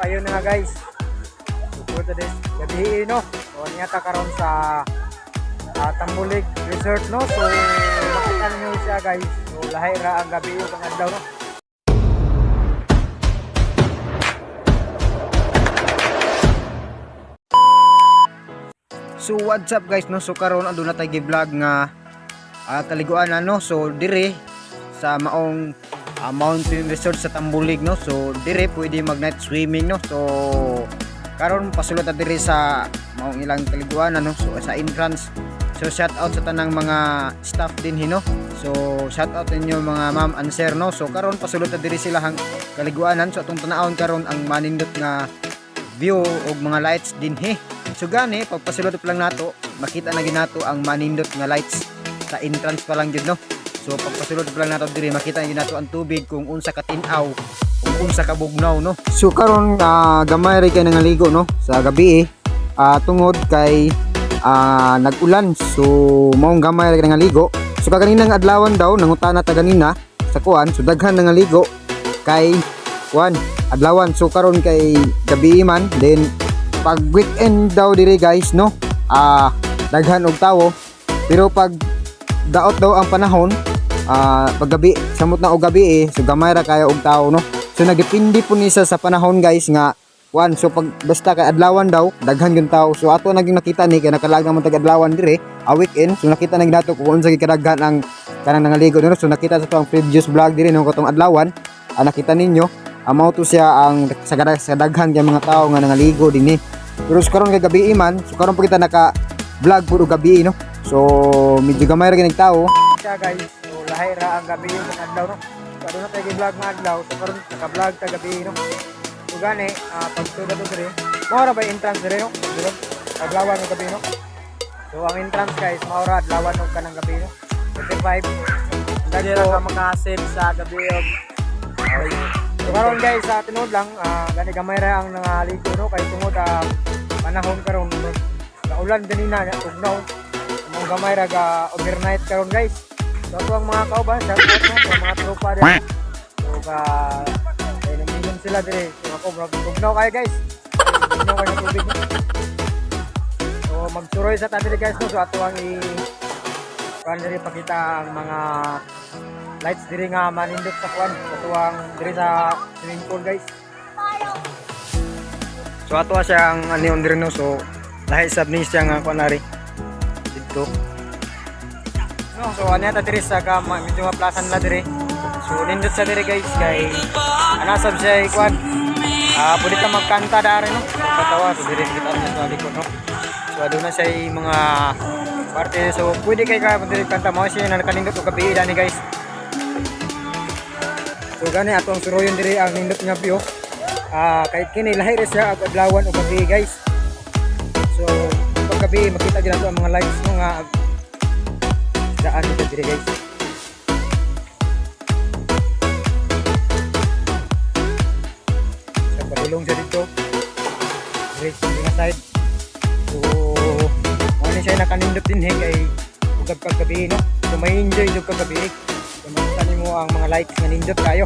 ayun na nga guys. For today's gabi no. So niyata karon sa Tambulig Resort no. So makita niyo siya guys. So lahi ra ang gabi yung adlaw no. So what's up guys no. So karon ando na tay gi-vlog nga kaliguan no. So dire sa maong mountain resort sa Tambulig no. So dire pwede mag night swimming no. So karon pasulod ta dire sa maong ilang kaliguan no. So sa entrance. So shout out sa tanang mga staff din hino. So shout out ninyo mga ma'am and sir no. So karon pasulod ta dire sila hang kaliguanan. So atong tanawon karon ang manindot nga view og mga lights din he. So gani pagpasulod pa lang nato makita na ginato ang manindot nga lights sa entrance pa lang jud no. So pagpasulod pa lang nato diri makita na nato ang tubig kung unsa ka tin-aw, kung unsa ka bugnaw no. So karon gamay ra kay nangaligo no sa gabi tungod kay nag-ulan. So maong gamay ra kay nangaligo. So kaganinang adlawon daw nangutana ta ganina sa kuan. So daghan nangaligo kay kuan adlawan. So karon kay gabi man then pag weekend daw diri guys no. Daghan og tawo pero pag daot daw ang panahon paggabi samot na og gabi so gamay ra kayo og tao no. So nagdepende po ni sa panahon guys nga kuan. So pag basta kay adlawan daw daghan gyud tao. So ato naging nakita ni kay nakalag naman tag adlawan dire weekend. So nakita na nato kung unsa kadaghan ang kanang nangaligo no. So nakita sa to ang previous vlog dire no katong adlawan nakita ninyo mao to siya ang sa daghan kay mga tao nga nangaligo dinhi. Pero karon kay gabi man so karon pa kita naka vlog puro gabi no. So medyo gamay ra ginig tao siya guys. So lahi ra ang gabi yung adlaw no. So aduna tay gi-vlog nga adlaw. So karon naka-vlog ta gabi no. So gani pag suda to dire mao ra ba entrance dire no. Dire adlawan ng gabi no. So ang entrance guys mao ra adlawan og kanang gabi no. 35 dali ra ka maka-save sa gabi og so karon guys tinud lang gani gamay ra ang nangaligo no kay tungod panahon karon kaulan ganina ugnaw mong gamay ra ga overnight karon guys. So ato ang mga kauban sa mga tropa din. So nag-inom sila dire. So ako ugnaw kayo guys. Ugnaw kayo ng tubig. So magsuroy sa tabi guys no. So ato ang kuan dire pakita ang mga lights dire nga manindot sa kuan. Ato ang dire sa swimming pool guys. So ato siya ang anion dire no. So lahi sab ni siya nga kuan ari dito no. So anya ta diri sa medyo maplasan la dire. So nindot sa dire guys kay anasab siya kuan pwede ta magkanta dari no katawa. So dire kita sa likod no. So aduna siya mga parte. So pwede kay ka dire kanta mo siya na nakanindot og gabi dani guys. So gani atong suroyon dire ang nindot nga view kay kini lahi ra siya ag adlawan og gabi guys. So paggabi makita din nato ang mga lights no nga daan dito dire guys. Sa padulong siya dito dire sa mga side. So ano siya nakanindot din kay ug paggabi no. So may enjoy jud kagabi. So makita nimo ang mga lights nga nindot kayo.